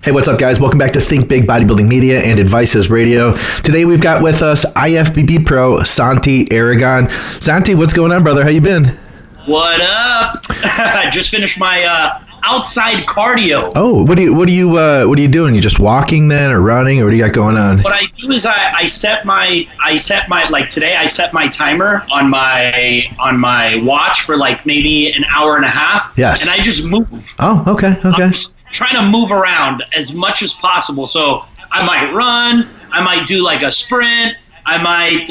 Hey, what's up, guys? Welcome back to Think Big Bodybuilding Media and Advices Radio. Today we've got with us IFBB Pro Santi Aragon. Santi, what's going on, brother? How you been? What up? I just finished my outside cardio. Oh, what are you doing? You just walking then, or running, or what do you got going on? What I do is I set my like today I set my timer on my watch for like maybe an hour and a half. Yes. And I just move. Oh, okay. I'm just trying to move around as much as possible. So I might run. I might do like a sprint. I might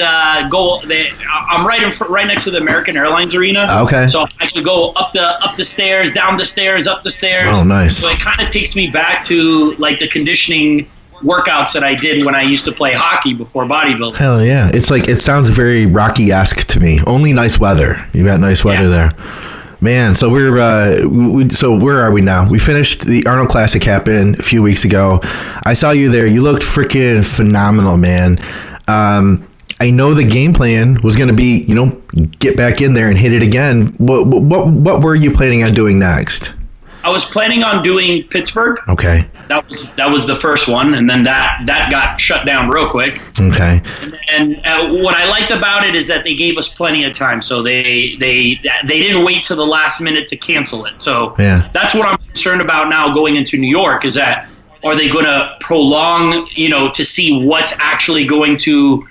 go. I'm right next to the American Airlines arena. Okay. So I could go up the stairs, down the stairs, up the stairs. Oh, nice. So it kind of takes me back to like the conditioning workouts that I did when I used to play hockey before bodybuilding. Hell yeah! It's like, it sounds very Rocky-esque to me. Only nice weather. You got nice weather there. Man, so so where are we now? We finished the Arnold Classic, happened a few weeks ago. I saw you there. You looked freaking phenomenal, man. I know the game plan was going to be, get back in there and hit it again. What were you planning on doing next? I was planning on doing Pittsburgh. Okay. That was the first one, and then that got shut down real quick. Okay. And what I liked about it is that they gave us plenty of time, so they didn't wait till the last minute to cancel it. So yeah, that's what I'm concerned about now going into New York, is that are they going to prolong, to see what's actually going to,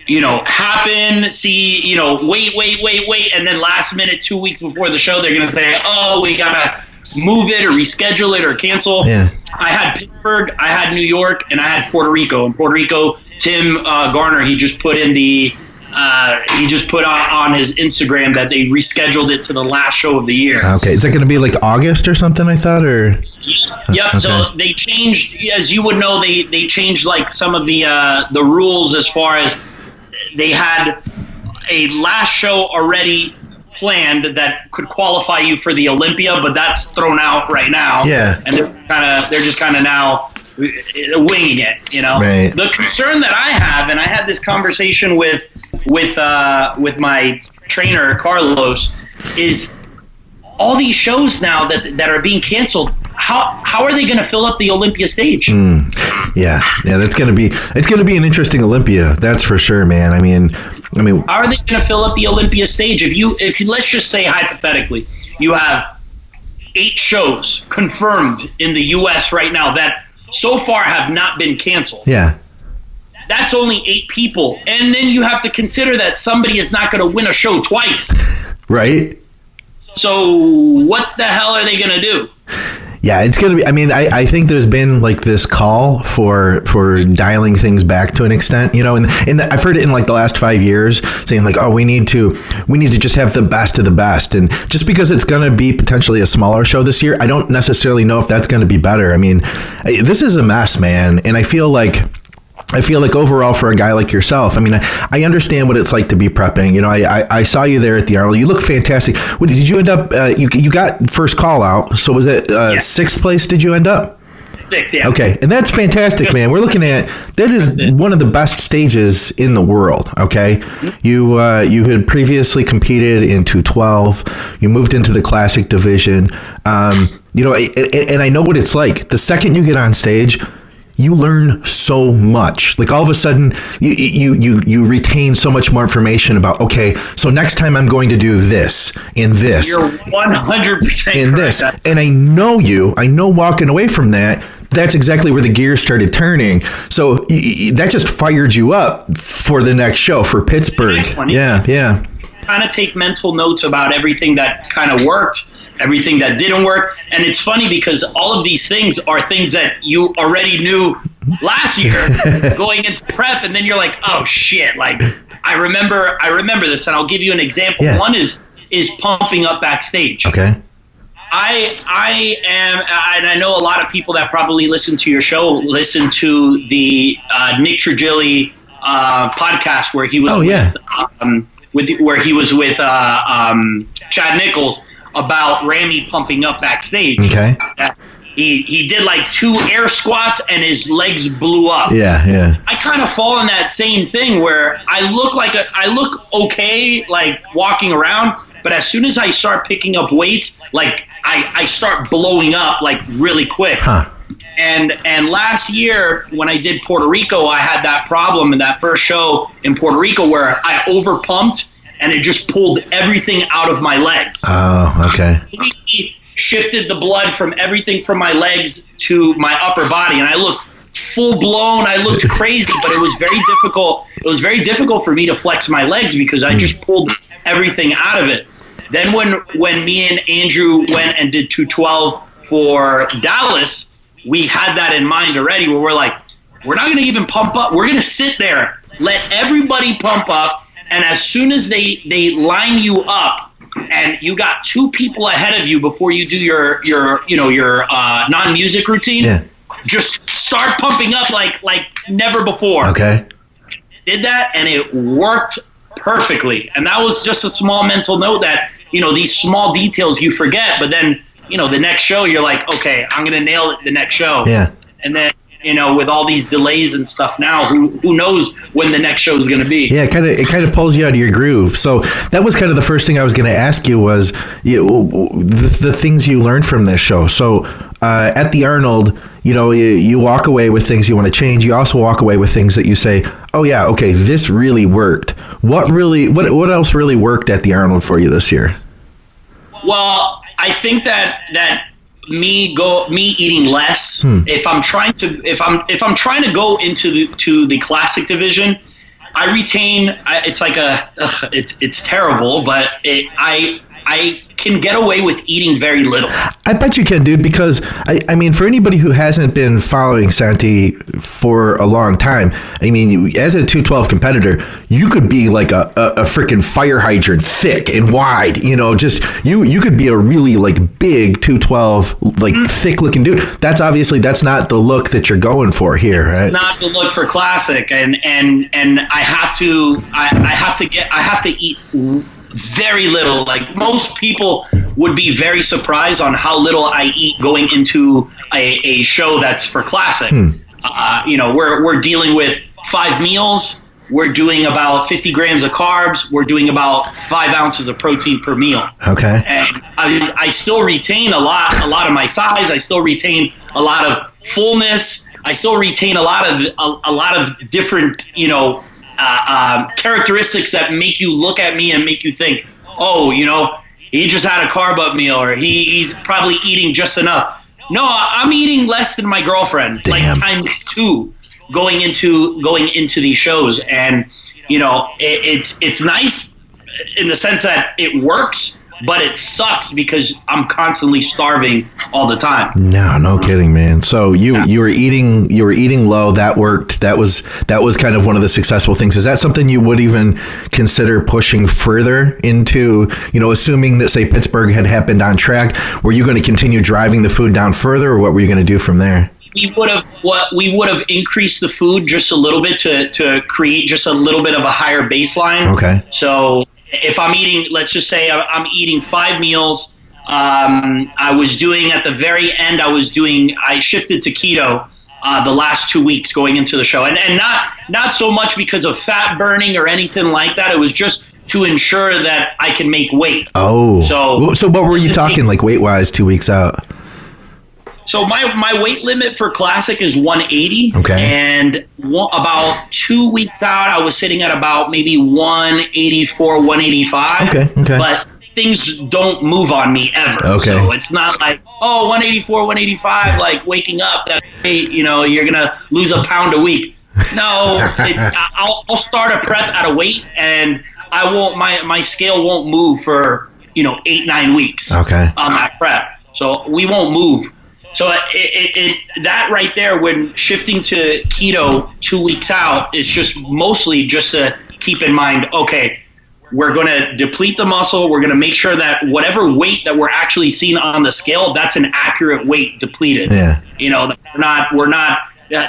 happen, see, wait, and then last minute, 2 weeks before the show, they're going to say, oh, we got to move it or reschedule it or cancel. Yeah. I had Pittsburgh, I had New York, and I had Puerto Rico. And Puerto Rico, Tim Garner, he just put on his Instagram that they rescheduled it to the last show of the year. Okay. Is that going to be like August or something, I thought, or? Yep. Okay. So they changed, as you would know, they changed like some of the rules, as far as they had a last show already planned that could qualify you for the Olympia, but that's thrown out right now. Yeah. And they're just kind of now winging it, Right. The concern that I have, and I had this conversation with my trainer Carlos, is all these shows now that are being canceled. How are they going to fill up the Olympia stage? Yeah, it's going to be an interesting Olympia. That's for sure, man. I mean, how are they going to fill up the Olympia stage? If you let's just say hypothetically, you have 8 shows confirmed in the U.S. right now that so far have not been canceled. Yeah. That's only 8 people, and then you have to consider that somebody is not going to win a show twice. Right. So what the hell are they going to do? Yeah, it's going to be, I think there's been like this call for dialing things back to an extent, and I've heard it in like the last 5 years, saying like, oh, we need to just have the best of the best. And just because it's going to be potentially a smaller show this year, I don't necessarily know if that's going to be better. This is a mess, man. And I feel like overall, for a guy like yourself, I understand what it's like to be prepping. I saw you there at the Arnold. You look fantastic. Did you end up, you got first call out. So was it 6th place did you end up? 6, yeah. Okay. And that's fantastic, man. We're looking at, that is one of the best stages in the world. Okay. You had previously competed in 212. You moved into the classic division. And I know what it's like. The second you get on stage, you learn so much. Like all of a sudden, you retain so much more information about, okay, so next time I'm going to do this and this. You're 100% in this. And I know walking away from that, that's exactly where the gears started turning. So that just fired you up for the next show, for Pittsburgh. Yeah. Kind of take mental notes about everything that kind of worked, everything that didn't work. And it's funny because all of these things are things that you already knew last year going into prep, and then you're like, oh shit, like I remember this. And I'll give you an example. Yeah. One is pumping up backstage. Okay. I am, and I know a lot of people that probably listen to your show listen to the Nick Trigilli podcast where he was with Chad Nichols about Ramy pumping up backstage. Okay. He did like 2 air squats and his legs blew up. Yeah. I kind of fall in that same thing where I look okay, like walking around, But as soon as I start picking up weights, like I start blowing up like really quick. Huh. And last year when I did Puerto Rico, I had that problem in that first show in Puerto Rico where I overpumped and it just pulled everything out of my legs. Oh, okay. Completely shifted the blood from everything from my legs to my upper body, and I looked full blown. I looked crazy, but it was very difficult. It was very difficult for me to flex my legs because I just pulled everything out of it. Then when me and Andrew went and did 212 for Dallas, we had that in mind already where we're like, we're not going to even pump up. We're going to sit there, let everybody pump up, and as soon as they line you up and you got two people ahead of you before you do your non-music routine, just start pumping up like never before. Okay. Did that, and it worked perfectly. And that was just a small mental note that, these small details you forget, but then, the next show you're like, okay, I'm going to nail it the next show. Yeah. And then, with all these delays and stuff now, who knows when the next show is going to be? Yeah, it kind of pulls you out of your groove. So that was kind of the first thing I was going to ask you was the things you learned from this show. So at the Arnold, you walk away with things you want to change. You also walk away with things that you say, oh yeah, okay, this really worked. What else really worked at the Arnold for you this year? Well, I think that me eating less. If I'm trying to go into the classic division, I retain. It's like it's terrible, but I can get away with eating very little. I bet you can, dude, because I mean, for anybody who hasn't been following Santi for a long time, I mean, as a 212 competitor, you could be like a freaking fire hydrant, thick and wide, just you could be a really like big 212, like thick looking dude. That's not the look that you're going for here, right? It's not the look for classic, and I have to eat very little. Like most people would be very surprised on how little I eat going into a show that's for classic. We're dealing with 5 meals. We're doing about 50 grams of carbs. We're doing about 5 ounces of protein per meal. Okay. And I still retain a lot of my size. I still retain a lot of fullness. I still retain a lot of different, characteristics that make you look at me and make you think, oh, he just had a carb up meal, or he's probably eating just enough. No, I'm eating less than my girlfriend, Damn. like ×2 going into these shows. And, it's nice in the sense that it works, but it sucks because I'm constantly starving all the time. No kidding, man. So you were eating low. That worked. That was kind of one of the successful things. Is that something you would even consider pushing further into? Assuming that say Pittsburgh had happened on track, were you going to continue driving the food down further, or what were you going to do from there? We would have increased the food just a little bit to create just a little bit of a higher baseline. Okay. So if I'm eating, let's just say I'm eating 5 meals, I was doing at the very end, I shifted to keto the last 2 weeks going into the show. And not so much because of fat burning or anything like that. It was just to ensure that I can make weight. Oh. So what were you talking like weight-wise 2 weeks out? So my weight limit for classic is 180. Okay. And about 2 weeks out, I was sitting at about maybe 184, 185. Okay. But things don't move on me ever. Okay. So it's not like, 184, 185, like waking up that, you're going to lose a pound a week. No, I'll start a prep at a weight, and I won't, my scale won't move for, 8-9 weeks. Okay. On that prep. So we won't move. So that right there, when shifting to keto 2 weeks out, is just mostly just to keep in mind, okay, we're going to deplete the muscle. We're going to make sure that whatever weight that we're actually seeing on the scale, that's an accurate weight depleted. Yeah. We're not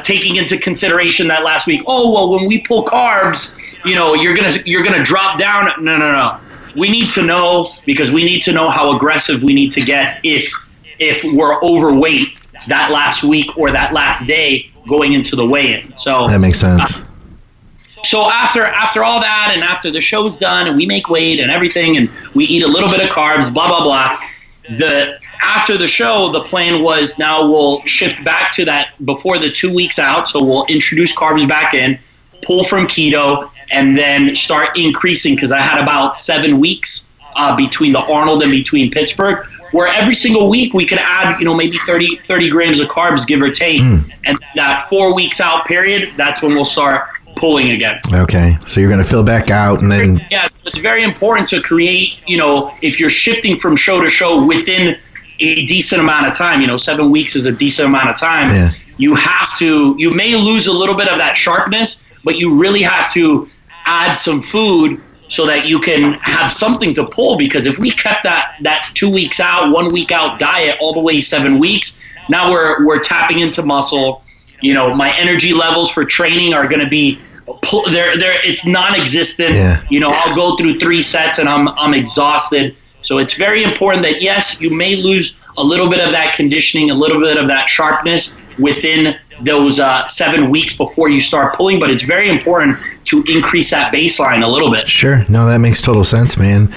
taking into consideration that last week, when we pull carbs, you're gonna drop down. No. We need to know, because we need to know how aggressive we need to get if we're overweight that last week or that last day going into the weigh-in. So that makes sense. So after all that, and after the show's done, and we make weight and everything, and we eat a little bit of carbs, blah blah blah. After the show, the plan was now we'll shift back to that before the 2 weeks out. So we'll introduce carbs back in, pull from keto, and then start increasing, because I had about 7 weeks between the Arnold and between Pittsburgh, where every single week we could add, maybe 30 grams of carbs, give or take. And that 4 weeks out period, that's when we'll start pulling again. Okay. So you're going to fill back out, and then... Yeah, so it's very important to create, if you're shifting from show to show within a decent amount of time, 7 weeks is a decent amount of time. Yeah. You may lose a little bit of that sharpness, but you really have to add some food so that you can have something to pull. Because if we kept that 2 weeks out, 1 week out diet all the way 7 weeks, now we're tapping into muscle. My energy levels for training are going to be it's non-existent. Yeah. I'll go through 3 sets and I'm exhausted. So it's very important that, yes, you may lose a little bit of that conditioning, a little bit of that sharpness within those 7 weeks before you start pulling, but it's very important to increase that baseline a little bit. Sure. No, that makes total sense, man.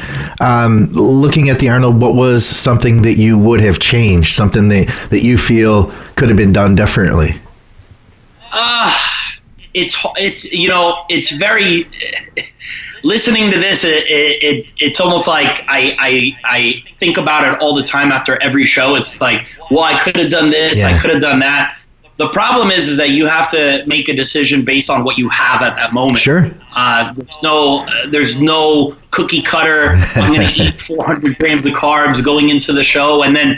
Looking at the Arnold, what was something that you would have changed, something that you feel could have been done differently? It's very listening to this. It's almost like I think about it all the time after every show. It's like, well, I could have done this, I could have done that. The problem is that you have to make a decision based on what you have at that moment. Sure. There's no cookie cutter. I'm going to eat 400 grams of carbs going into the show, and then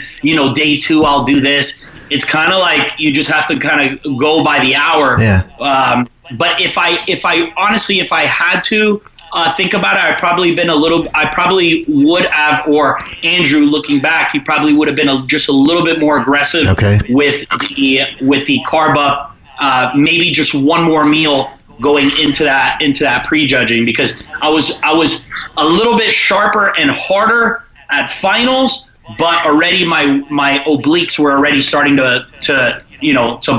day 2 I'll do this. It's kind of like you just have to kind of go by the hour. Yeah. But if I had to think about it, I probably would have, or Andrew, looking back, he probably would have been just a little bit more aggressive with the carb up. Maybe just one more meal going into that prejudging, because I was a little bit sharper and harder at finals, but already my obliques were already starting to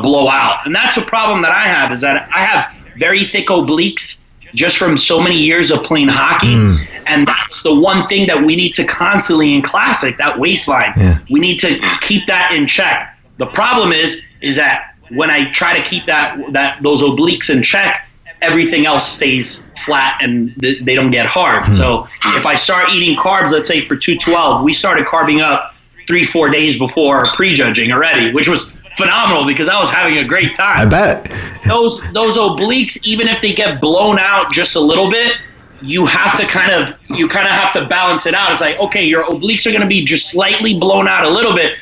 blow out. And that's the problem that I have, is that I have very thick obliques just from so many years of playing hockey. And that's the one thing that we need to constantly in Classic, that waistline. Yeah. We need to keep that in check. The problem is that when I try to keep those obliques in check, everything else stays flat and they don't get hard. So if I start eating carbs, let's say for 212, we started carbing up 3-4 days before prejudging already, which was phenomenal because I was having a great time. I bet. Those obliques, even if they get blown out just a little bit, you have to kind of have to balance it out. It's like, okay, your obliques are going to be just slightly blown out a little bit,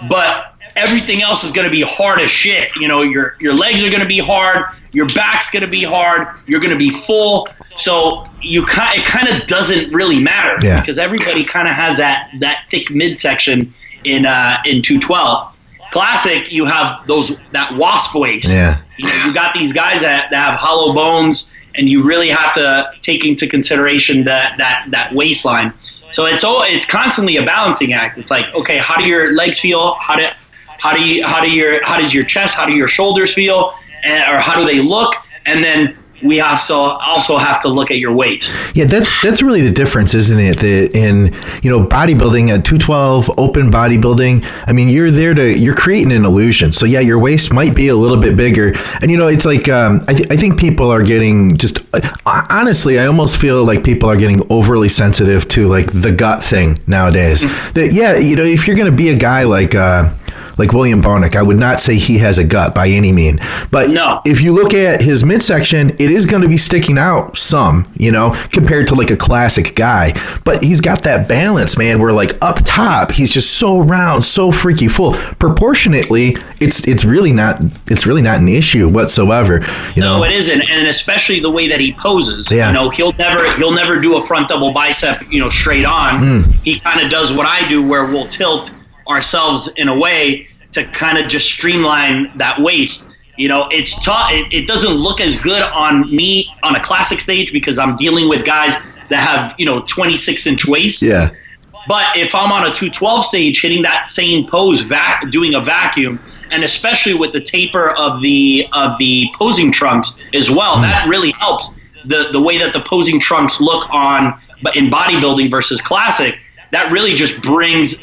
but everything else is going to be hard as shit. Your legs are going to be hard, your back's going to be hard, you're going to be full. So it kind of doesn't really matter because everybody kind of has that thick midsection in 212. Classic, you have that wasp waist. Yeah. You got these guys that have hollow bones, and you really have to take into consideration that waistline. So it's constantly a balancing act. It's like, okay, how do your legs feel? How does your chest, how do your shoulders feel, or how do they look? And then we also have to look at your waist. Yeah, that's really the difference, isn't it? In bodybuilding at 212, open bodybuilding. I mean, you're creating an illusion. So yeah, your waist might be a little bit bigger, and it's like I think people are getting honestly, I almost feel like people are getting overly sensitive to like the gut thing nowadays. That if you're gonna be a guy like William Bonek, I would not say he has a gut by any mean, but if you look at his midsection, it is going to be sticking out some, compared to like a classic guy, but he's got that balance, man, where like up top, he's just so round, so freaky full. Proportionately, it's really not an issue whatsoever. No, it isn't. And especially the way that he poses, he'll never do a front double bicep, straight on. He kind of does what I do, where we'll tilt ourselves in a way to kind of just streamline that waist. It's tough. It doesn't look as good on me on a classic stage because I'm dealing with guys that have 26-inch waists. Yeah. But if I'm on a 212 stage hitting that same pose, doing a vacuum, and especially with the taper of the posing trunks as well. That really helps the way that the posing trunks look but in bodybuilding versus classic. That really just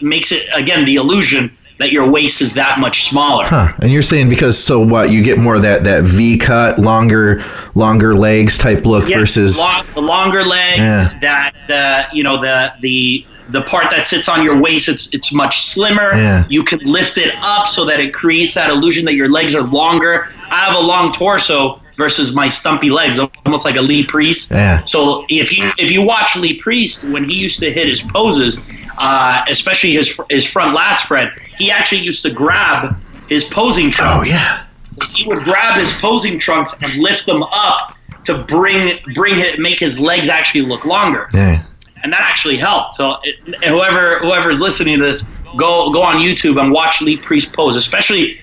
makes it, again, the illusion that your waist is that much smaller. Huh. And you're saying so what, you get more of that V cut, longer legs type look versus the longer legs, the part that sits on your waist, it's much slimmer. Yeah. You can lift it up so that it creates that illusion that your legs are longer. I have a long torso versus my stumpy legs, almost like a Lee Priest. Yeah. So if you watch Lee Priest, when he used to hit his poses, especially his front lat spread, he actually used to grab his posing trunks. Oh yeah. He would grab his posing trunks and lift them up to make his legs actually look longer. Yeah. And that actually helped. So whoever's listening to this, go on YouTube and watch Lee Priest pose, especially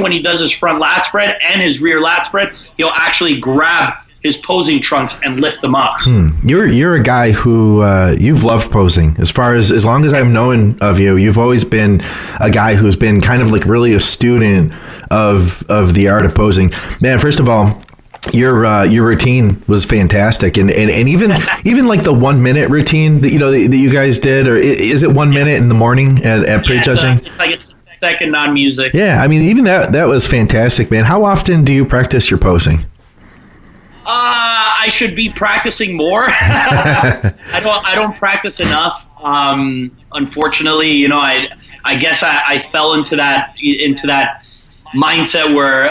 when he does his front lat spread and his rear lat spread. He'll actually grab his posing trunks and lift them up. You're a guy who you've loved posing. As long as I've known of you, you've always been a guy who's been kind of like really a student of the art of posing. Man, first of all, your routine was fantastic, and even like the 1 minute routine that you guys did, or is it 1 minute in the morning at prejudging? It's like a 6-second non-music. Yeah, I mean, even that was fantastic, man. How often do you practice your posing? I should be practicing more. I don't practice enough. Unfortunately, I guess I fell into that mindset where,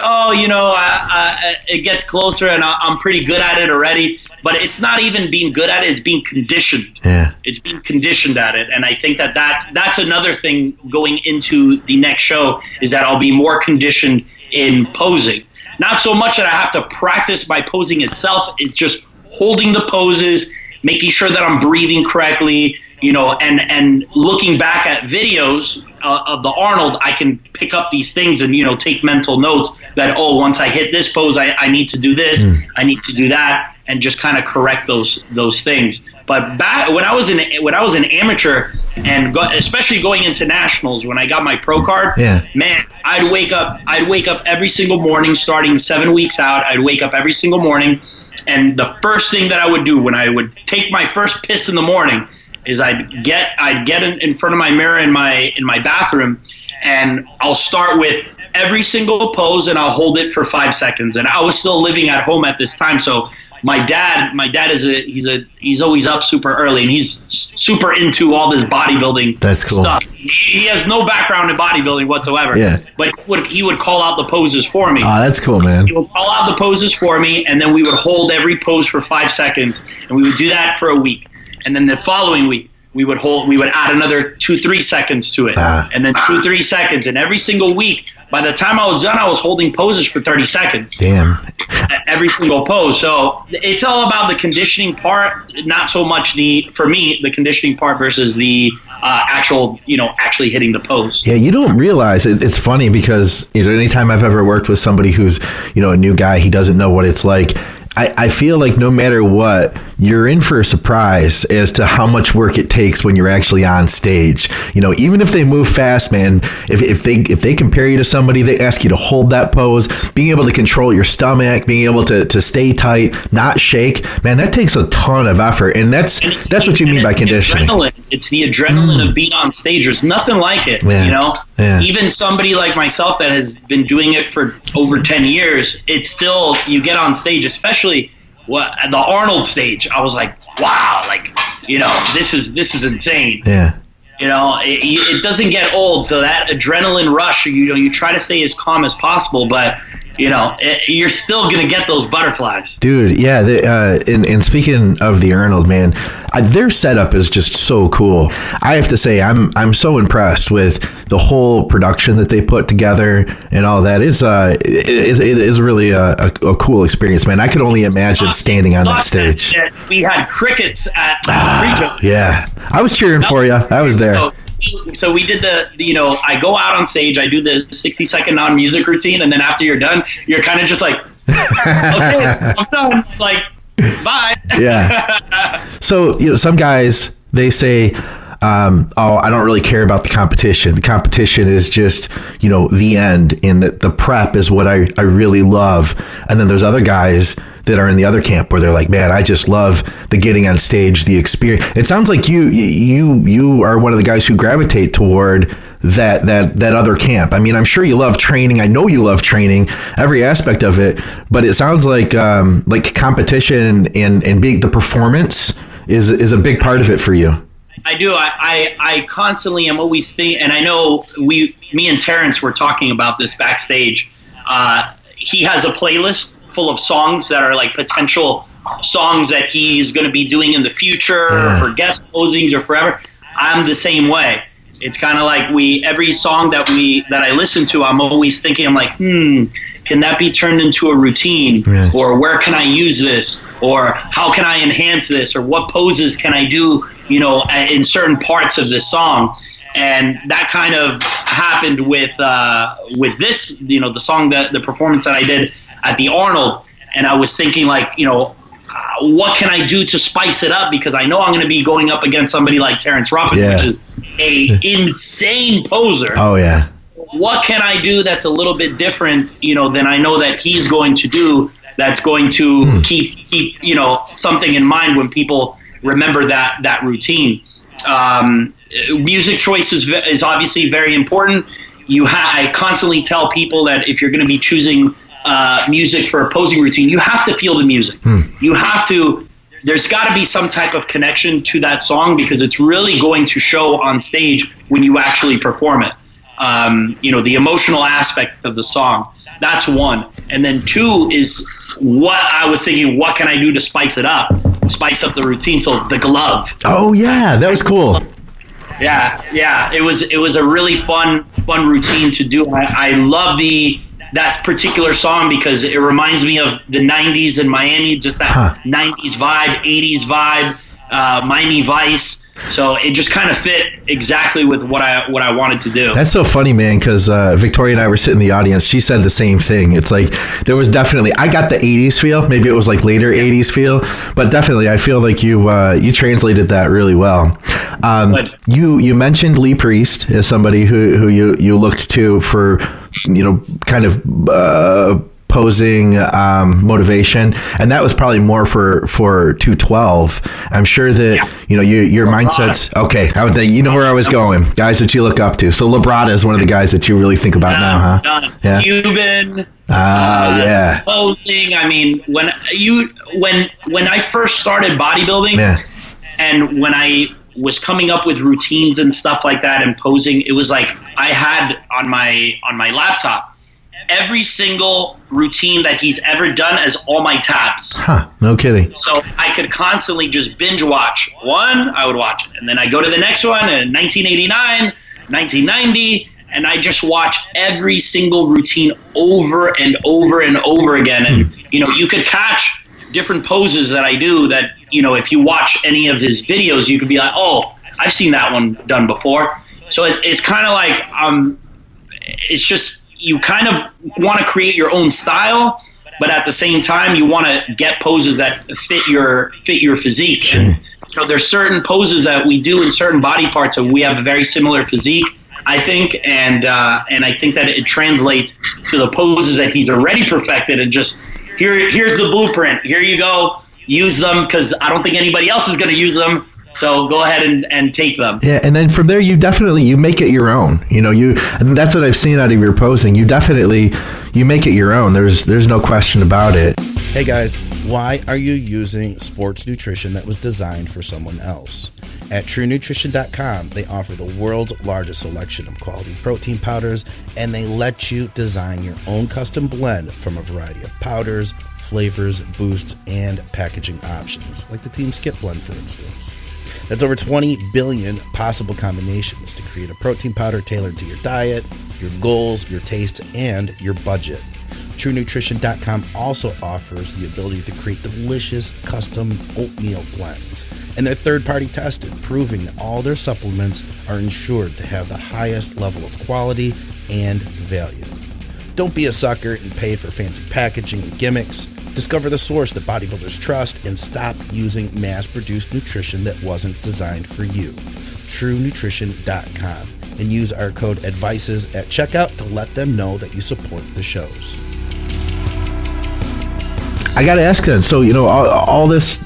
it gets closer and I'm pretty good at it already. But it's not even being good at it; it's being conditioned. Yeah, it's being conditioned at it, and I think that's another thing going into the next show is that I'll be more conditioned in posing. Not so much that I have to practice my posing itself. It's just holding the poses, making sure that I'm breathing correctly, and looking back at videos of the Arnold, I can pick up these things and, take mental notes that, once I hit this pose, I need to do this, I need to do that, and just kind of correct those things. But back when I was an amateur, and especially going into nationals, when I got my pro card, man, I'd wake up every single morning, starting 7 weeks out. I'd wake up every single morning, and the first thing that I would do when I would take my first piss in the morning is I'd get in front of my mirror in my bathroom, and I'll start with every single pose, and I'll hold it for 5 seconds. And I was still living at home at this time, so my dad he's always up super early, and he's super into all this bodybuilding stuff. He has no background in bodybuilding whatsoever. Yeah. But he would call out the poses for me. Oh, that's cool, man. He would call out the poses for me, and then we would hold every pose for 5 seconds, and we would do that for a week. And then the following week, we would add another 2-3 seconds to it, and then 2-3 seconds. And every single week, by the time I was done, I was holding poses for 30 seconds. Damn. Every single pose. So it's all about the conditioning part, not so much the conditioning part versus the actually hitting the pose. Yeah, you don't realize it's funny because anytime I've ever worked with somebody who's a new guy, he doesn't know what it's like. I feel like no matter what, you're in for a surprise as to how much work it takes when you're actually on stage. Even if they move fast, man, if they compare you to somebody, they ask you to hold that pose, being able to control your stomach, being able to stay tight, not shake, man, that takes a ton of effort. And that's what you mean by conditioning. It's the adrenaline of being on stage. There's nothing like it, Yeah. Even somebody like myself that has been doing it for over 10 years, it's still, you get on stage, especially the Arnold stage, I was like, wow, this is insane. Yeah. It doesn't get old. So that adrenaline rush, you try to stay as calm as possible, but you're still gonna get those butterflies, dude. Yeah. And speaking of the Arnold, man, their setup is just so cool. I have to say, I'm so impressed with the whole production that they put together and all that. It is really a cool experience, man. I could only imagine standing on that stage. We had crickets at Regent. Yeah, I was cheering for you. I was there. So we did I go out on stage, I do the 60-second non-music routine, and then after you're done, you're kind of just like, okay, I'm done. Like, bye. Yeah. So, some guys, they say, I don't really care about the competition. The competition is just, the end, and the prep is what I really love. And then there's other guys that are in the other camp where they're like, man, I just love the getting on stage, the experience. It sounds like you are one of the guys who gravitate toward that other camp. I mean, I'm sure you love training. I know you love training, every aspect of it, but it sounds like competition and being the performance is a big part of it for you. I do. I constantly am always thinking, and I know me and Terrence were talking about this backstage. He has a playlist full of songs that are like potential songs that he's going to be doing in the future for guest posings or forever. I'm the same way. It's kind of like every song that I listen to, I'm always thinking, I'm like, can that be turned into a routine? Yeah. Or where can I use this? Or how can I enhance this? Or what poses can I do, in certain parts of this song? And that kind of happened with this, the song, the performance that I did at the Arnold. And I was thinking what can I do to spice it up? Because I know I'm going to be going up against somebody like Terrence Ruffin, which is a insane poser. Oh, yeah. What can I do that's a little bit different, than I know that he's going to do, that's going to keep something in mind when people remember that routine. Music choice is obviously very important. I constantly tell people that if you're going to be choosing music for a posing routine, you have to feel the music. You have to. There's got to be some type of connection to that song because it's really going to show on stage when you actually perform it. The emotional aspect of the song. That's one. And then two is what I was thinking, what can I do to spice it up? Spice up the routine. So the glove. Oh, yeah. That was cool. Yeah. It was a really fun routine to do. I love that particular song because it reminds me of the 90s in Miami, just that 90s vibe, 80s vibe, Miami Vice. So it just kind of fit exactly with what I wanted to do. That's so funny, man, because Victoria and I were sitting in the audience. She said the same thing. It's like there was definitely, I got the 80s feel. Maybe it was like later 80s feel, but definitely I feel like you translated that really well. You mentioned Lee Priest as somebody who you looked to for, kind of posing motivation, and that was probably more for 212. I'm sure that your mindset's okay. I would think where I was going. Guys that you look up to. So Labrada is one of the guys that you really think about now, huh? Yeah. Cuban. Posing. I mean, when I first started bodybuilding, and when I was coming up with routines and stuff like that and posing, it was like I had on my laptop every single routine that he's ever done as all my tabs. No kidding. So I could constantly just binge watch one, I would watch it. And then I go to the next one in 1989, 1990, and I just watch every single routine over and over and over again. And, you could catch different poses that I do that, if you watch any of his videos, you could be like, oh, I've seen that one done before. So it's kind of like, it's just, you kind of want to create your own style, but at the same time, you want to get poses that fit your physique. Sure. And there's certain poses that we do in certain body parts, and we have a very similar physique, I think, and I think that it translates to the poses that he's already perfected. And just here's the blueprint. Here you go, use them, because I don't think anybody else is going to use them. So go ahead and take them. Yeah, and then from there, you make it your own. That's what I've seen out of your posing. You make it your own. There's no question about it. Hey guys, why are you using sports nutrition that was designed for someone else? At TrueNutrition.com, they offer the world's largest selection of quality protein powders, and they let you design your own custom blend from a variety of powders, flavors, boosts, and packaging options, like the Team Skip blend, for instance. That's over 20 billion possible combinations to create a protein powder tailored to your diet, your goals, your tastes, and your budget. TrueNutrition.com also offers the ability to create delicious custom oatmeal blends. And they're third-party tested, proving that all their supplements are ensured to have the highest level of quality and value. Don't be a sucker and pay for fancy packaging and gimmicks. Discover the source that bodybuilders trust and stop using mass-produced nutrition that wasn't designed for you. truenutrition.com and use our code ADVICES at checkout to let them know that you support the shows. I got to ask then, so, all this,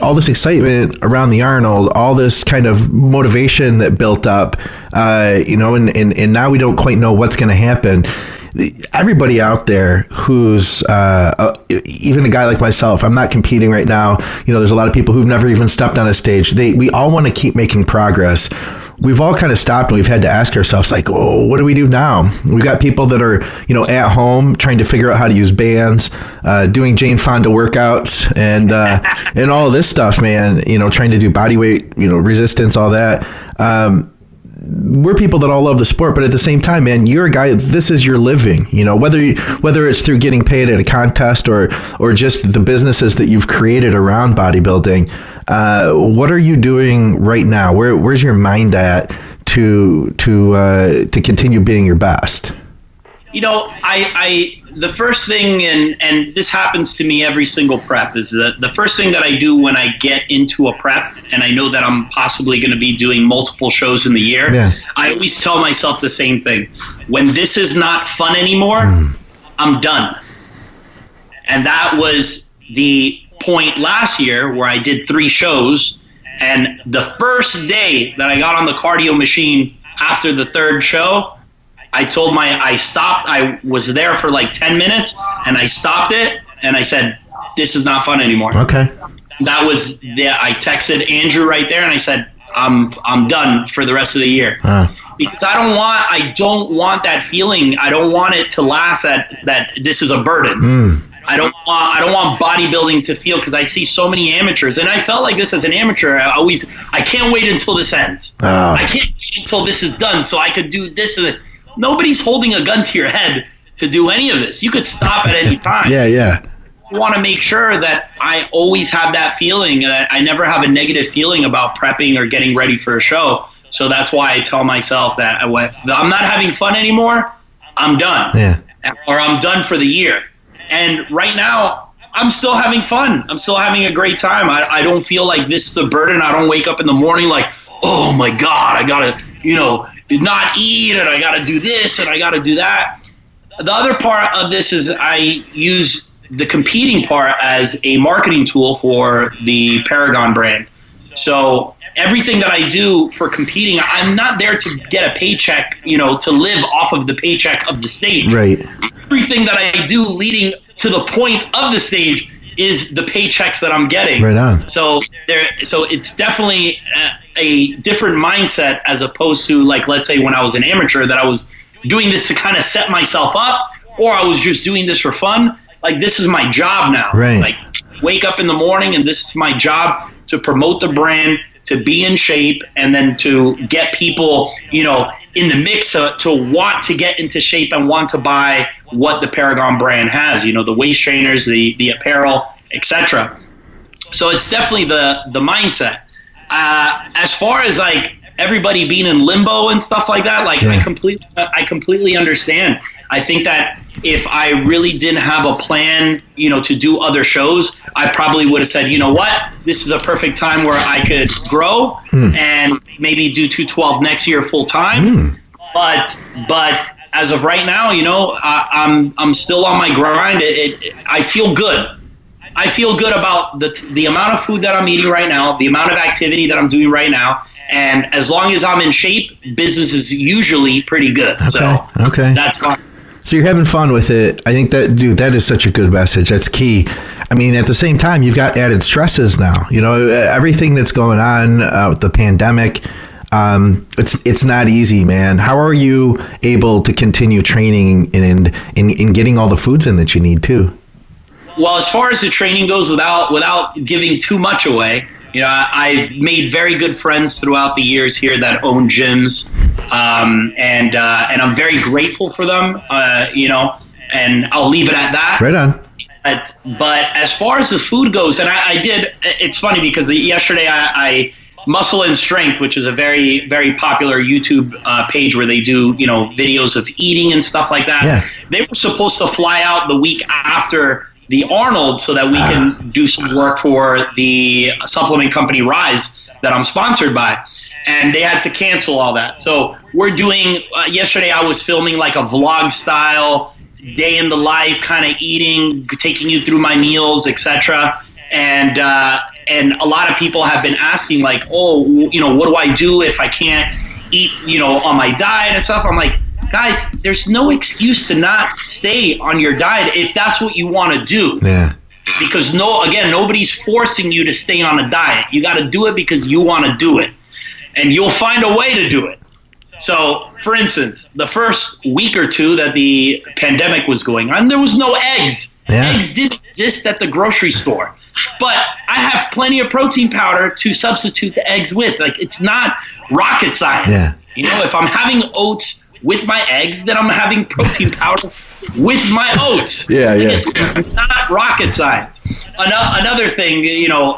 all this excitement around the Arnold, all this kind of motivation that built up, and now we don't quite know what's going to happen. Everybody out there who's, even a guy like myself, I'm not competing right now. There's a lot of people who've never even stepped on a stage. We all want to keep making progress. We've all kind of stopped and we've had to ask ourselves, like, oh, what do we do now? We've got people that are, at home trying to figure out how to use bands, doing Jane Fonda workouts and all of this stuff, man, trying to do body weight, resistance, all that. We're people that all love the sport, but at the same time, man, you're a guy, this is your living, whether it's through getting paid at a contest or just the businesses that you've created around bodybuilding. What are you doing right now? Where's your mind at to continue being your best? The first thing, and this happens to me every single prep, is that the first thing that I do when I get into a prep and I know that I'm possibly going to be doing multiple shows in the year, I always tell myself the same thing. When this is not fun anymore, I'm done. And that was the point last year where I did 3 shows, and the first day that I got on the cardio machine after the 3rd show, I stopped. I was there for like 10 minutes and I stopped it and I said, this is not fun anymore. Okay. That was I texted Andrew right there and I said, I'm done for the rest of the year. Because I don't want that feeling. I don't want it to last that this is a burden. I don't want bodybuilding to feel, because I see so many amateurs, and I felt like this as an amateur. I can't wait until this ends. I can't wait until this is done so I could do this and that. Nobody's holding a gun to your head to do any of this. You could stop at any time. Yeah. I want to make sure that I always have that feeling, that I never have a negative feeling about prepping or getting ready for a show. So that's why I tell myself that if I'm not having fun anymore, I'm done. Yeah. Or I'm done for the year. And right now, I'm still having fun. I'm still having a great time. I don't feel like this is a burden. I don't wake up in the morning like, oh my God, I got to, not eat, and I got to do this and I got to do that. The other part of this is I use the competing part as a marketing tool for the Aragon brand. So everything that I do for competing, I'm not there to get a paycheck, to live off of the paycheck of the stage. Right. Everything that I do leading to the point of the stage is the paychecks that I'm getting. Right on. So it's definitely a different mindset as opposed to, like, let's say when I was an amateur, that I was doing this to kind of set myself up, or I was just doing this for fun. Like, this is my job now. Right. Like, wake up in the morning and this is my job to promote the brand, to be in shape, and then to get people, in the mix to want to get into shape and want to buy what the Aragon brand has, the waist trainers, the apparel, etc. So it's definitely the mindset. As far as like everybody being in limbo and stuff like that, like I completely understand. I think that if I really didn't have a plan, to do other shows, I probably would have said, you know what, this is a perfect time where I could grow and maybe do 212 next year full time. But as of right now, I'm still on my grind. I feel good. I feel good about the amount of food that I'm eating right now, the amount of activity that I'm doing right now. And as long as I'm in shape, business is usually pretty good. Okay. That's fine. So you're having fun with it. I think that is such a good message. That's key. I mean, at the same time, you've got added stresses now. Everything that's going on with the pandemic, it's not easy, man. How are you able to continue training and in getting all the foods in that you need too? Well, as far as the training goes, without giving too much away, I've made very good friends throughout the years here that own gyms, and I'm very grateful for them, and I'll leave it at that. Right on. But as far as the food goes, and I did, it's funny because yesterday I Muscle and Strength, which is a very, very popular YouTube page where they do, videos of eating and stuff like that. Yeah. They were supposed to fly out the week after the Arnold so that we can do some work for the supplement company Rise that I'm sponsored by. and they had to cancel all that. So we're doing, yesterday I was filming like a vlog style, day in the life, kind of eating, taking you through my meals, etc. And a lot of people have been asking like, oh, you know, what do I do if I can't eat, you know, on my diet and stuff? I'm like, guys, there's no excuse to not stay on your diet if that's what you want to do. Yeah. Because nobody's forcing you to stay on a diet. You got to do it because you want to do it. And you'll find a way to do it. So, for instance, the first week or two that the pandemic was going on, there was no eggs. Yeah. Eggs didn't exist at the grocery store. But I have plenty of protein powder to substitute the eggs with. Like, it's not rocket science. Yeah. You know, if I'm having oats with my eggs, then I'm having protein powder with my oats. Yeah. It's not rocket science. Another thing, you know,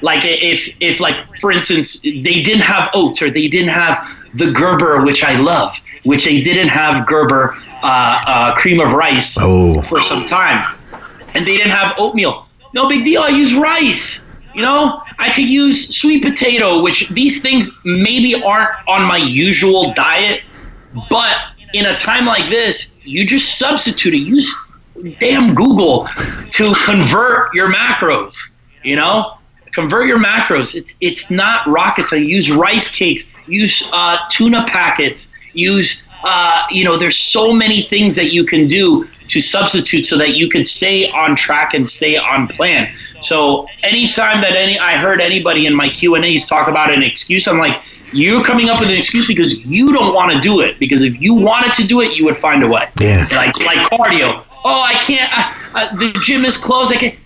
like if like, for instance, they didn't have oats or they didn't have the Gerber, which I love, which they didn't have Gerber cream of rice for some time, and they didn't have oatmeal. No big deal. I use rice. You know, I could use sweet potato, which these things maybe aren't on my usual diet, but in a time like this, you just substitute it. Use damn Google to convert your macros, you know? Convert your macros. It's not rocket science. Use rice cakes. Use tuna packets. Use, you know, there's so many things that you can do to substitute so that you can stay on track and stay on plan. So anytime that I heard anybody in my Q&As talk about an excuse, I'm like, you're coming up with an excuse because you don't want to do it. Because if you wanted to do it, you would find a way. Yeah. Like cardio. Oh, I can't. The gym is closed. I can't.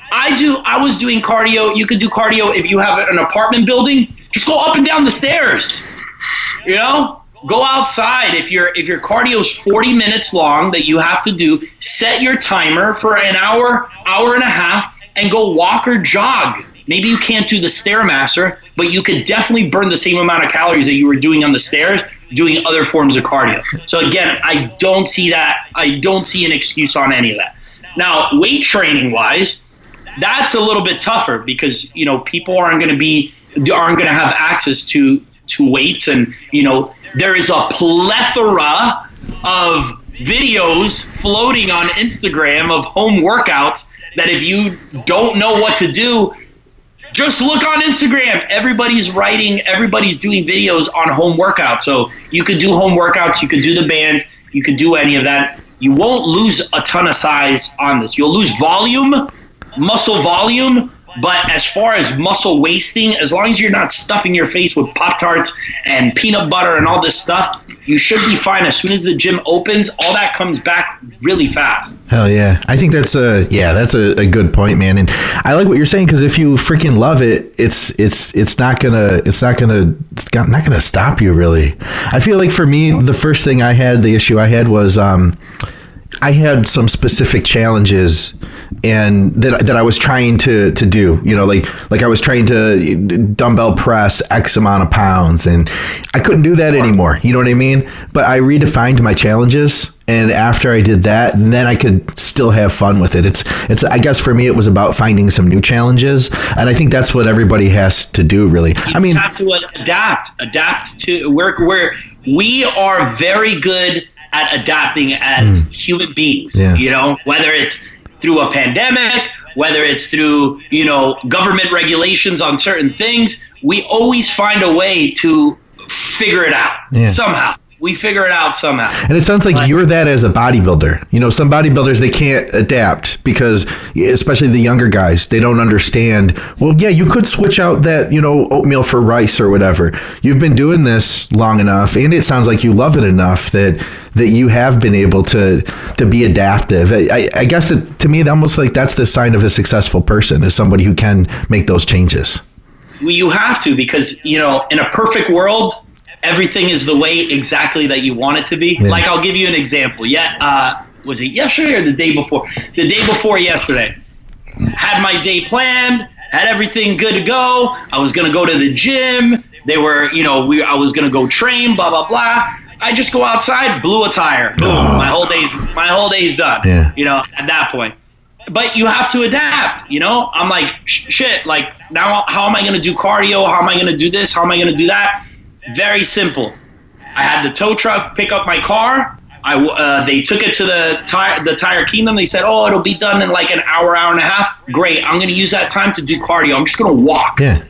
I was doing cardio. You could do cardio if you have an apartment building. Just go up and down the stairs. You know, go outside. If your cardio is 40 minutes long that you have to do, set your timer for an hour, hour and a half, and go walk or jog. Maybe you can't do the Stairmaster, but you could definitely burn the same amount of calories that you were doing on the stairs, doing other forms of cardio. So again, I don't see that. I don't see an excuse on any of that. Now, weight training wise, that's a little bit tougher because, you know, people aren't going to have access to weights, and, you know, there is a plethora of videos floating on Instagram of home workouts that if you don't know what to do, just look on Instagram. Everybody's doing videos on home workouts. So you could do home workouts, you could do the bands, you could do any of that. You won't lose a ton of size on this. You'll lose volume, muscle volume, but as far as muscle wasting, as long as you're not stuffing your face with Pop-Tarts and peanut butter and all this stuff, you should be fine. As soon as the gym opens, all that comes back really fast. Hell yeah. I think that's a good point, man. And I like what you're saying, because if you freaking love it, it's not gonna stop you, really. I feel like for me, the issue I had was I had some specific challenges and that I was trying to do, you know, like I was trying to dumbbell press X amount of pounds, and I couldn't do that anymore. You know what I mean? But I redefined my challenges, and after I did that, then I could still have fun with it. It's I guess for me, it was about finding some new challenges, and I think that's what everybody has to do, really. You have to adapt to where we are very good at adapting as human beings, you know, whether it's through a pandemic, whether it's through, you know, government regulations on certain things, we always find a way to figure it out somehow. We figure it out somehow. And it sounds like you're that as a bodybuilder. You know, some bodybuilders, they can't adapt because, especially the younger guys, they don't understand, well, yeah, you could switch out that, you know, oatmeal for rice or whatever. You've been doing this long enough, and it sounds like you love it enough that you have been able to be adaptive. I guess to me, almost like that's the sign of a successful person, is somebody who can make those changes. Well, you have to, because, you know, in a perfect world, everything is the way exactly that you want it to be. Yeah. Like, I'll give you an example. Was it yesterday or the day before? The day before yesterday. Had my day planned, had everything good to go. I was going to go to the gym. They were, you know, I was going to go train, blah, blah, blah. I just go outside, blew a tire. Boom. My whole day's done. Yeah. You know, at that point. but you have to adapt, you know? I'm like, shit, like now how am I going to do cardio? How am I going to do this? How am I going to do that? Very simple. I had the tow truck pick up my car. They took it to the Tire Kingdom. They said, oh, it'll be done in like an hour and a half. Great. I'm going to use that time to do cardio. I'm just going to walk. Yeah.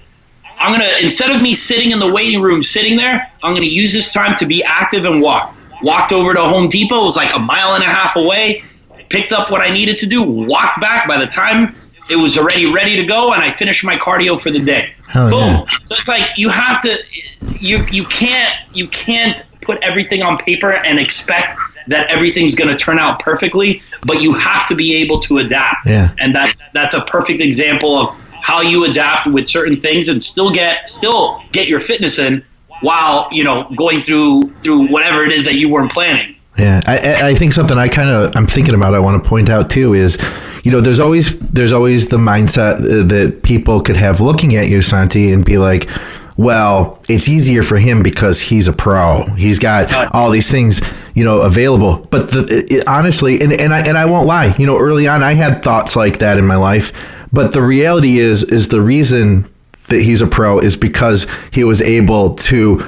I'm going to, instead of me sitting in the waiting room, sitting there, I'm going to use this time to be active and walk. Walked over to Home Depot. It was like a mile and a half away. Picked up what I needed to do. Walked back. By the time it was already ready to go, and I finished my cardio for the day. Hell Boom. yeah. So it's like you have to, you can't put everything on paper and expect that everything's going to turn out perfectly, but you have to be able to adapt. Yeah. And that's a perfect example of how you adapt with certain things and still get your fitness in while, you know, going through whatever it is that you weren't planning. Yeah, I think something I'm thinking about, I want to point out too is, you know, there's always the mindset that people could have looking at you, Santi, and be like, well, it's easier for him because he's a pro. He's got all these things, you know, available. But honestly, and I won't lie, you know, early on I had thoughts like that in my life. But the reality is the reason that he's a pro is because he was able to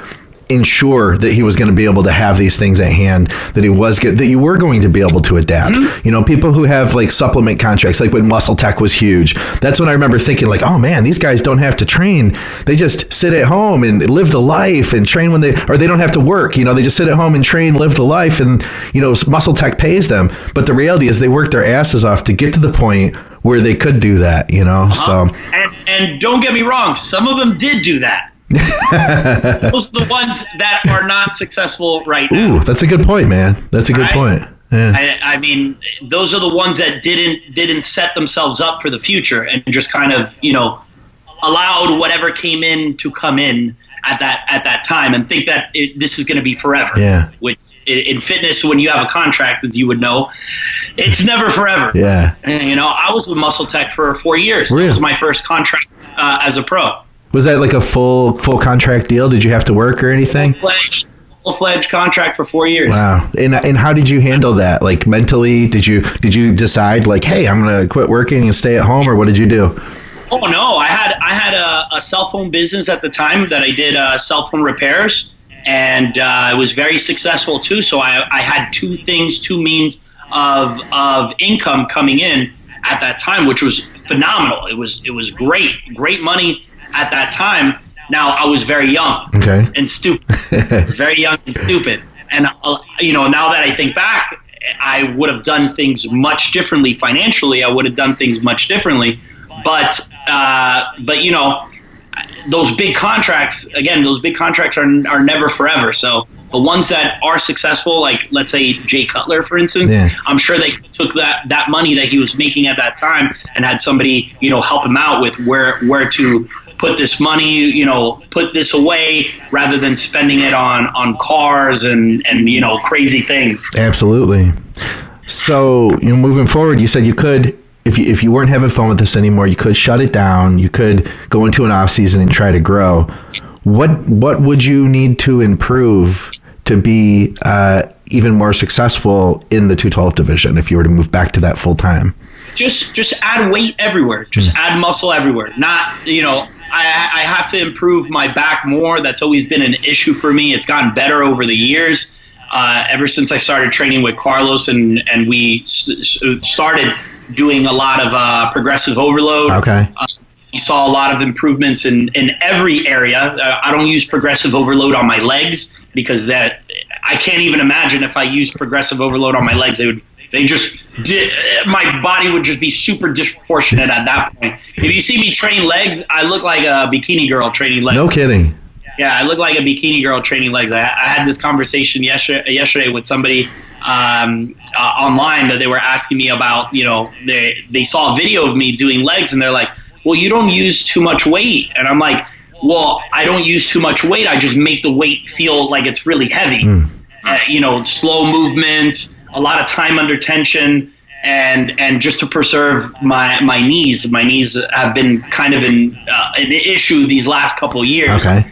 ensure that he was going to be able to have these things at hand, that you were going to be able to adapt. Mm-hmm. You know, people who have like supplement contracts, like when Muscle Tech was huge, that's when I remember thinking like, oh man, these guys don't have to train. They just sit at home and live the life and train when they don't have to work. You know, they just sit at home and train, live the life, and, you know, Muscle Tech pays them. But the reality is they work their asses off to get to the point where they could do that, you know? Uh-huh. So, and don't get me wrong, some of them did do that. Those are the ones that are not successful right now. Ooh, that's a good point, man. That's a good point. Yeah. I mean, those are the ones that didn't set themselves up for the future and just kind of, you know, allowed whatever came in to come in at that time and think that this is going to be forever. Yeah. Which in fitness, when you have a contract, as you would know, it's never forever. Yeah. And, you know, I was with Muscle Tech for 4 years. Really? That was my first contract as a pro. Was that like a full contract deal? Did you have to work or anything? Full-fledged contract for 4 years. Wow. And how did you handle that? Like mentally, did you decide like, hey, I'm going to quit working and stay at home, or what did you do? Oh no, I had a cell phone business at the time that I did cell phone repairs, and it was very successful too. So I had two means of income coming in at that time, which was phenomenal. It was great money at that time. Now I was very young, and stupid. Very young and stupid. And you know, now that I think back, I would have done things much differently financially. I would have done things much differently. But you know, those big contracts are never forever. So the ones that are successful, like let's say Jay Cutler, for instance, I'm sure they took that money that he was making at that time and had somebody, you know, help him out with where to put this money, you know, put this away rather than spending it on cars and you know, crazy things. Absolutely. So, you know, moving forward, you said you could, if you weren't having fun with this anymore, you could shut it down. You could go into an off season and try to grow. What would you need to improve to be even more successful in the 212 division if you were to move back to that full time? Just add weight everywhere. Just add muscle everywhere. Not, you know, I have to improve my back more. That's always been an issue for me. It's gotten better over the years. Ever since I started training with Carlos and we started doing a lot of progressive overload. Okay. You saw a lot of improvements in every area. I don't use progressive overload on my legs because that I can't even imagine if I used progressive overload on my legs. My body would just be super disproportionate at that point. If you see me train legs, I look like a bikini girl training legs. No kidding. Yeah, I look like a bikini girl training legs. I had this conversation yesterday with somebody online that they were asking me about, you know, they saw a video of me doing legs and they're like, well, you don't use too much weight. And I'm like, well, I don't use too much weight. I just make the weight feel like it's really heavy. You know, slow movements, a lot of time under tension. and just to preserve my knees. My knees have been kind of an issue these last couple of years. Okay.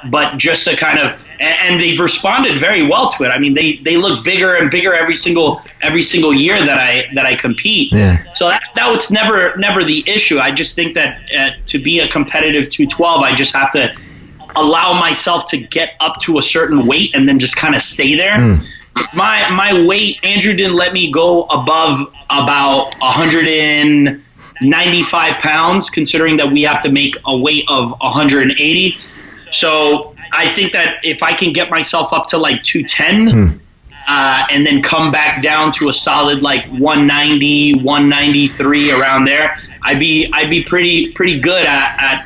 But just to kind of, and they've responded very well to it. I mean, they look bigger and bigger every single year that I compete. Yeah. So that was never the issue. I just think that to be a competitive 212, I just have to allow myself to get up to a certain weight and then just kind of stay there. My weight, Andrew didn't let me go above about 195 pounds, considering that we have to make a weight of 180. So I think that if I can get myself up to like 210 and then come back down to a solid like 190, 193 around there, I'd be pretty good at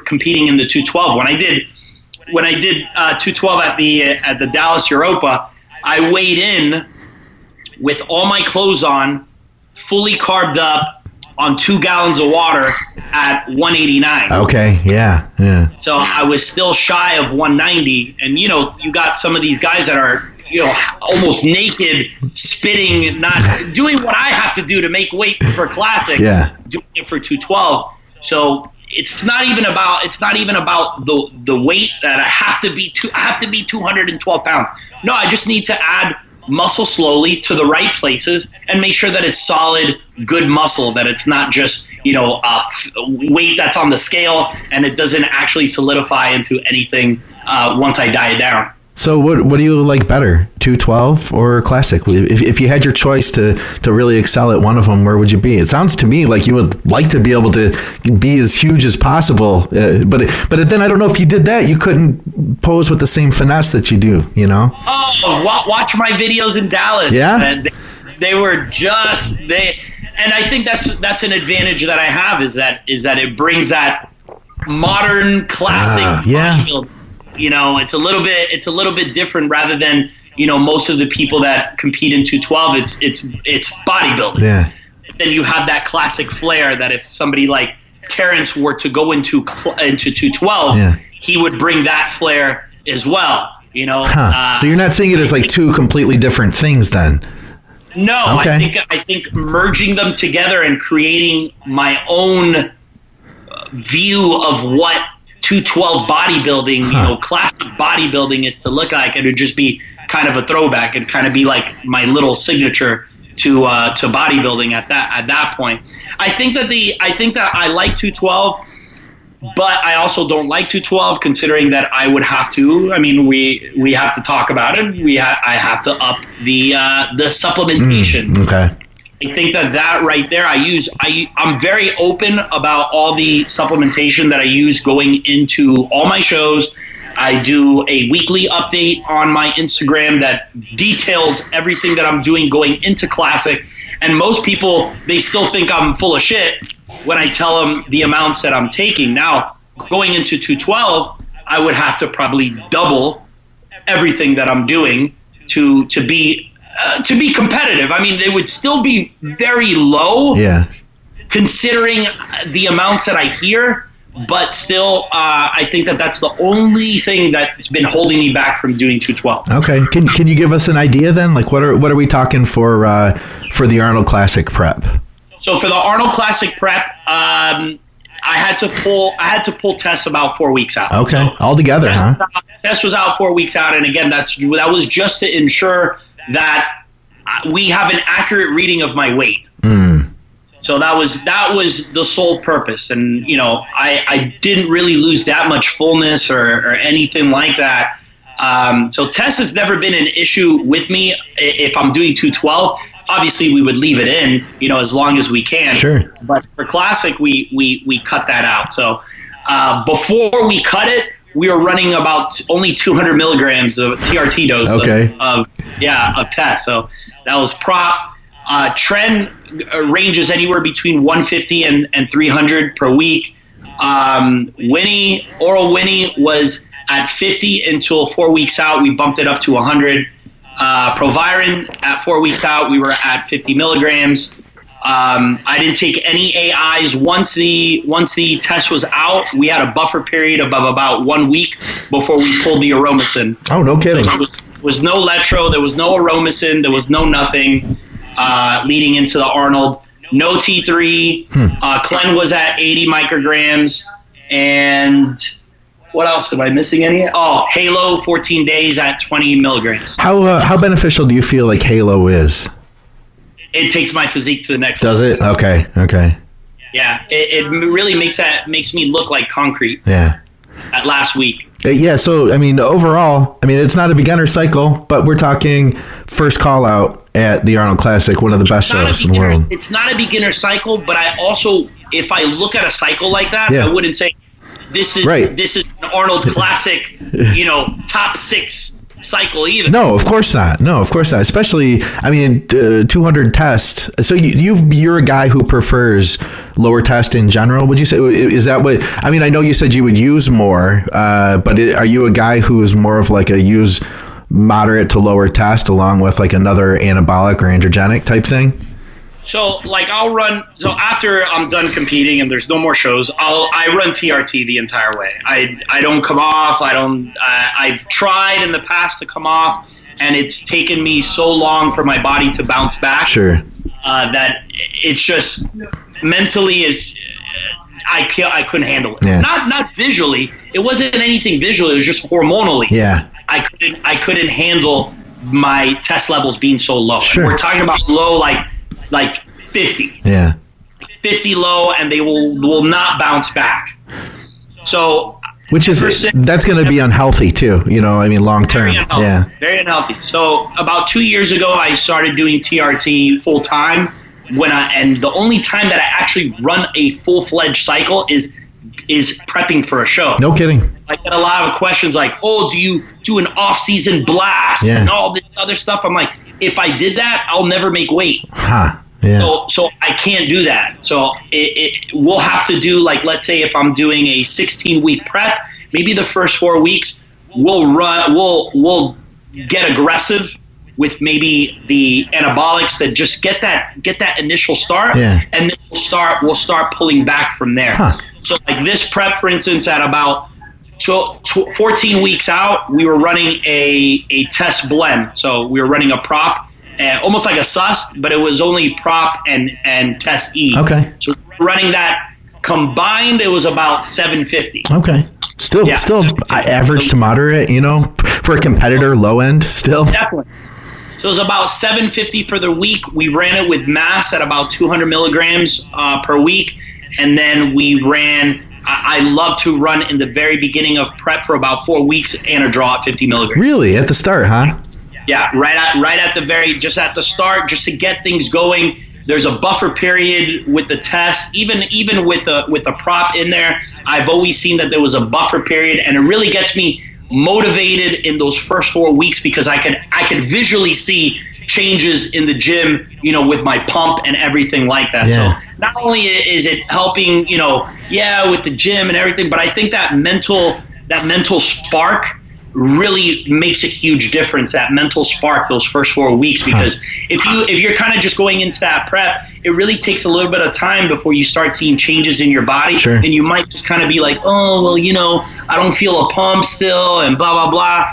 competing in the 212. When I did 212 at the Dallas Europa, I weighed in with all my clothes on, fully carbed up on 2 gallons of water at 189. Okay, yeah. So I was still shy of 190. And, you got some of these guys that are, almost naked, spitting, not doing what I have to do to make weight for Classic, doing it for 212. So it's not even about the weight that I have to be 212 pounds. No, I just need to add muscle slowly to the right places and make sure that it's solid, good muscle, that it's not just, weight that's on the scale and it doesn't actually solidify into anything once I diet down. So what do you like better, 212 or Classic? If you had your choice to really excel at one of them, where would you be? It sounds to me like you would like to be able to be as huge as possible, but then I don't know if you did that, you couldn't pose with the same finesse that you do, Oh, watch my videos in Dallas. Yeah, they were and I think that's an advantage that I have is that it brings that modern classic bodybuilding. It's a little bit different rather than, most of the people that compete in 212, it's bodybuilding. Yeah. Then you have that classic flair that if somebody like Terrence were to go into 212, he would bring that flair as well, So you're not seeing it as like two completely different things then? No, okay. I think merging them together and creating my own view of what 212 bodybuilding, classic bodybuilding is to look like, and it would just be kind of a throwback and kind of be like my little signature to bodybuilding at that point. I think that I like 212, but I also don't like 212, considering that I would have to. I mean, we have to talk about it. I have to up the supplementation. Okay. I think that right there, I'm very open about all the supplementation that I use going into all my shows. I do a weekly update on my Instagram that details everything that I'm doing going into Classic. And most people, they still think I'm full of shit when I tell them the amounts that I'm taking. Now, going into 212, I would have to probably double everything that I'm doing to be competitive. I mean, they would still be very low, considering the amounts that I hear. But still, I think that's the only thing that's been holding me back from doing 212. Okay, can you give us an idea then? Like, what are we talking for the Arnold Classic prep? So for the Arnold Classic prep, I had to pull tests about 4 weeks out. Okay, so all together, Test was out 4 weeks out, and again, that was just to ensure that we have an accurate reading of my weight. So that was the sole purpose, and I didn't really lose that much fullness or anything like that. So test has never been an issue with me. If I'm doing 212, obviously we would leave it in, as long as we can. Sure. But for Classic, we cut that out. So before we cut it, we were running about only 200 milligrams of TRT dose of test. So that was prop. Trend ranges anywhere between 150 and 300 per week. Oral Winnie was at 50 until 4 weeks out. We bumped it up to 100. Proviron at 4 weeks out, we were at 50 milligrams. I didn't take any AIs once the test was out. We had a buffer period of about 1 week before we pulled the Aromacin. Oh, no kidding. So there was no Letro, there was no Aromacin, there was no nothing. leading into the Arnold. No T3. Clen was at 80 micrograms. And what else? Am I missing any? Oh, Halo 14 days at 20 milligrams. How beneficial do you feel like Halo is? It takes my physique to the next level. Does it? Okay. Yeah, it really makes me look like concrete. Yeah. At last week. Yeah, so, I mean, overall, it's not a beginner cycle, but we're talking first call out at the Arnold Classic, one of the best shows in the world. It's not a beginner cycle, but I also, if I look at a cycle like that, I wouldn't say this is an Arnold Classic, top 6 cycle either. No, of course not. Especially, 200 tests. So you're a guy who prefers lower test in general, would you say? Is that what, I know you said you would use more, but are you a guy who is more of like a use moderate to lower test along with like another anabolic or androgenic type thing? So I'll run. So after I'm done competing and there's no more shows, I run TRT the entire way. I don't come off. I've tried in the past to come off, and it's taken me so long for my body to bounce back. Sure. That it's just mentally I couldn't handle it. Yeah. Not visually. It wasn't anything visual. It was just hormonally. Yeah. I couldn't handle my test levels being so low. Sure. We're talking about low like 50. Yeah. 50 low, and they will not bounce back. So that's going to be unhealthy too, long term. Very unhealthy. Yeah. Very unhealthy. So about 2 years ago, I started doing TRT full time. And the only time that I actually run a full-fledged cycle is prepping for a show. No kidding. I get a lot of questions like, "Oh, do you do an off-season blast and all this other stuff?" I'm like, if I did that, I'll never make weight. Huh. Yeah. So I can't do that. So we'll have to do, let's say if I'm doing a 16-week prep, maybe the first 4 weeks we'll get aggressive with maybe the anabolics that just get that initial start, and then we'll start pulling back from there. Huh. So this prep, for instance, at about 14 weeks out, we were running a test blend. So we were running a prop, almost like a sus, but it was only prop and test E. Okay. So running that combined, it was about 750. Okay. Still average to moderate, for a competitor, low end still. Definitely. So it was about 750 for the week. We ran it with mass at about 200 milligrams per week. And then we ran, I love to run in the very beginning of prep for about 4 weeks and a draw at 50 milligrams. Really? At the start, huh? Yeah, right at the start, just to get things going. There's a buffer period with the test, even with the prop in there. I've always seen that there was a buffer period, and it really gets me motivated in those first 4 weeks because I could visually see changes in the gym, with my pump and everything like that. Yeah. So not only is it helping, with the gym and everything, but I think that mental spark really makes a huge difference, that mental spark those first 4 weeks, because if you're kind of just going into that prep, it really takes a little bit of time before you start seeing changes in your body. Sure. And you might just kind of be like, oh, well, I don't feel a pump still and blah, blah, blah.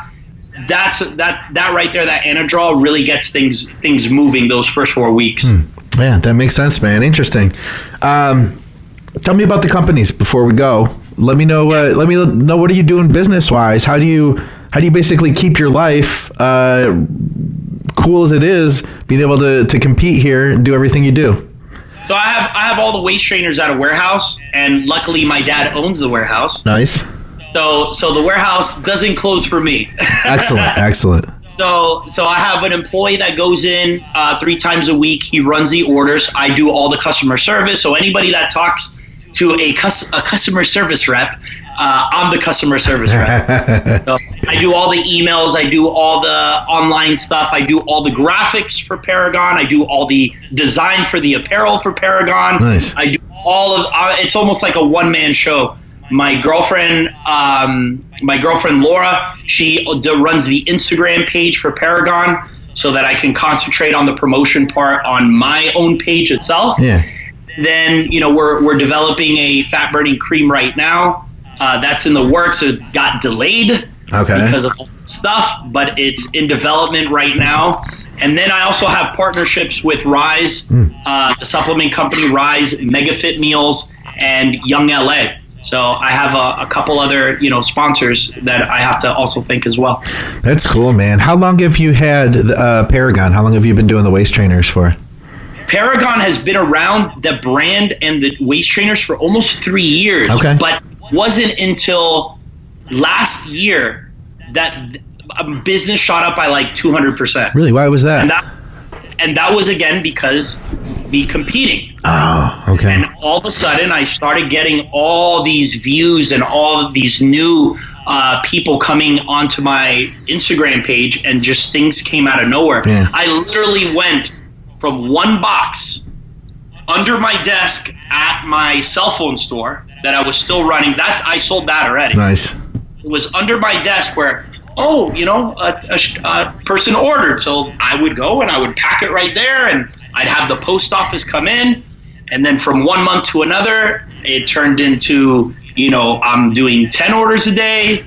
That right there, that anadrol really gets things moving those first 4 weeks. Yeah, that makes sense, man. Interesting. Tell me about the companies before we go. Let me know. Let me know, what are you doing business wise? How do you basically keep your life cool as it is, being able to compete here and do everything you do? So I have all the waist trainers at a warehouse, and luckily my dad owns the warehouse. Nice. So the warehouse doesn't close for me. Excellent. So I have an employee that goes in 3 times a week. He runs the orders. I do all the customer service. So anybody that talks to a customer service rep, I'm the customer service rep. So I do all the emails. I do all the online stuff. I do all the graphics for Paragon. I do all the design for the apparel for Paragon. Nice. I do all of. It's almost like a one-man show. My girlfriend Laura, she runs the Instagram page for Paragon, so that I can concentrate on the promotion part on my own page itself. Yeah. Then, we're developing a fat burning cream right now. That's in the works. It got delayed because of all the stuff, but it's in development right now. And then I also have partnerships with Rise, the supplement company Rise, MegaFit Meals, and Young LA. So I have a couple other, sponsors that I have to also thank as well. That's cool, man. How long have you had Paragon? How long have you been doing the waist trainers for? Paragon has been around, the brand and the waist trainers, for almost 3 years. Okay. But wasn't until last year that business shot up by like 200%. Really? Why was that? And that was, again, because me competing. Oh, okay. And all of a sudden, I started getting all these views and all of these new people coming onto my Instagram page, and just things came out of nowhere. Yeah. I literally went from one box under my desk at my cell phone store that I was still running. That I sold that already. Nice. It was under my desk where, a person ordered. So I would go and I would pack it right there, and I'd have the post office come in. And then from 1 month to another, it turned into, I'm doing 10 orders a day.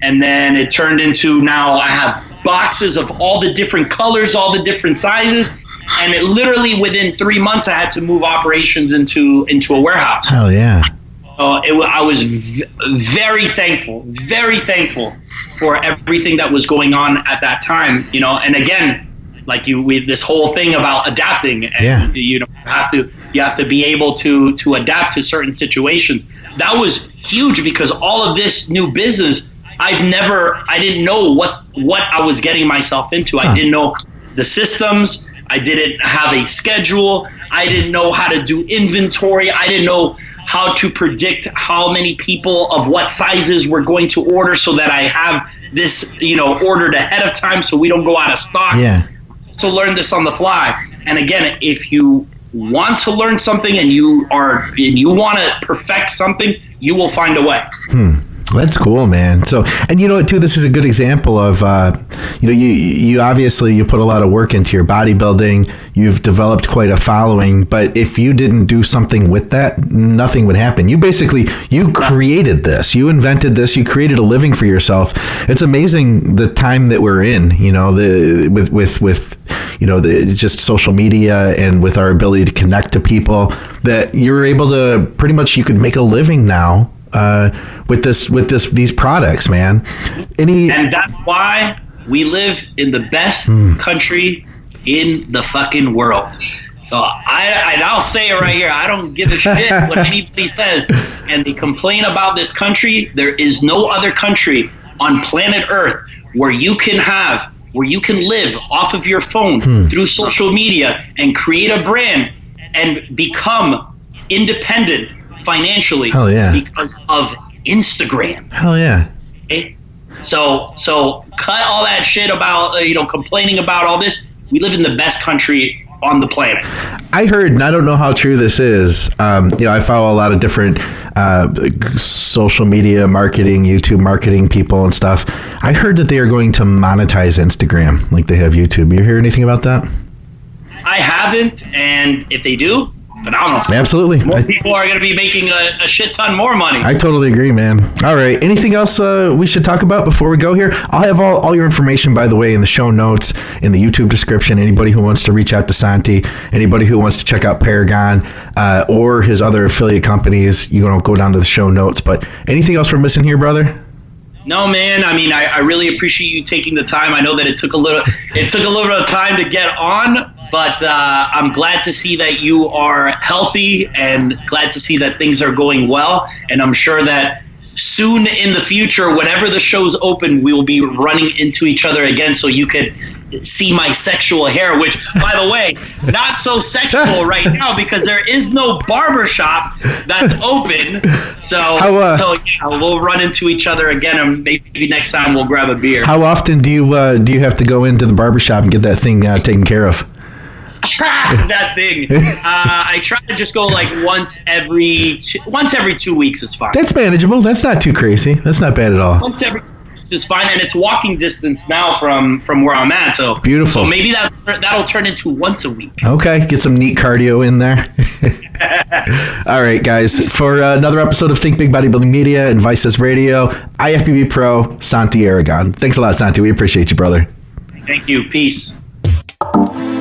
And then it turned into, now I have boxes of all the different colors, all the different sizes. And it literally, within 3 months, I had to move operations into a warehouse. Hell yeah. I was very thankful for everything that was going on at that time, and again, like with this whole thing about adapting, and you have to be able to adapt to certain situations. That was huge, because all of this new business, I didn't know what I was getting myself into. I didn't know the systems. I didn't have a schedule. I didn't know how to do inventory. I didn't know how to predict how many people of what sizes we're going to order, so that I have this, ordered ahead of time, so we don't go out of stock. Yeah. To learn this on the fly. And again, if you want to learn something and you want to perfect something, you will find a way. That's cool, man. So, and too, this is a good example of, you obviously, you put a lot of work into your bodybuilding. You've developed quite a following, but if you didn't do something with that, nothing would happen. You created this, you invented this, you created a living for yourself. It's amazing the time that we're in, with just social media, and with our ability to connect to people, that you're able to you could make a living now. With these products, man. And that's why we live in the best country in the fucking world. So I'll say it right here. I don't give a shit what anybody says. And they complain about this country. There is no other country on planet Earth where you can live off of your phone through social media and create a brand and become independent financially. Hell yeah. Because of Instagram. Hell yeah. Okay? So cut all that shit about complaining about all this. We live in the best country on the planet. I heard, and I don't know how true this is. I follow a lot of different social media marketing, YouTube marketing people and stuff. I heard that they are going to monetize Instagram like they have YouTube. You hear anything about that? I haven't, and if they do, phenomenal. Absolutely. More people are going to be making a shit ton more money. I totally agree, man. All right. Anything else we should talk about before we go here? I'll have all your information, by the way, in the show notes, in the YouTube description. Anybody who wants to reach out to Santi, anybody who wants to check out Paragon or his other affiliate companies, you go down to the show notes. But anything else we're missing here, brother? No, man. I mean, I really appreciate you taking the time. I know that it took a little bit of time to get on, but I'm glad to see that you are healthy and glad to see that things are going well. And I'm sure that soon in the future, whenever the show's open, we will be running into each other again, so you could see my sexual hair, which, by the way, not so sexual right now because there is no barbershop that's open. So we'll run into each other again, and maybe next time we'll grab a beer. How often do you have to go into the barbershop and get that thing taken care of? That thing. I try to just go like once every 2 weeks is fine. That's manageable. That's not too crazy. That's not bad at all. Once every 2 weeks is fine, and it's walking distance now from where I'm at. So beautiful. So maybe that'll turn into once a week. Okay, get some neat cardio in there. All right, guys. For another episode of Think Big Bodybuilding Media and Vices Radio, IFBB Pro, Santi Aragon. Thanks a lot, Santi. We appreciate you, brother. Thank you. Peace. you.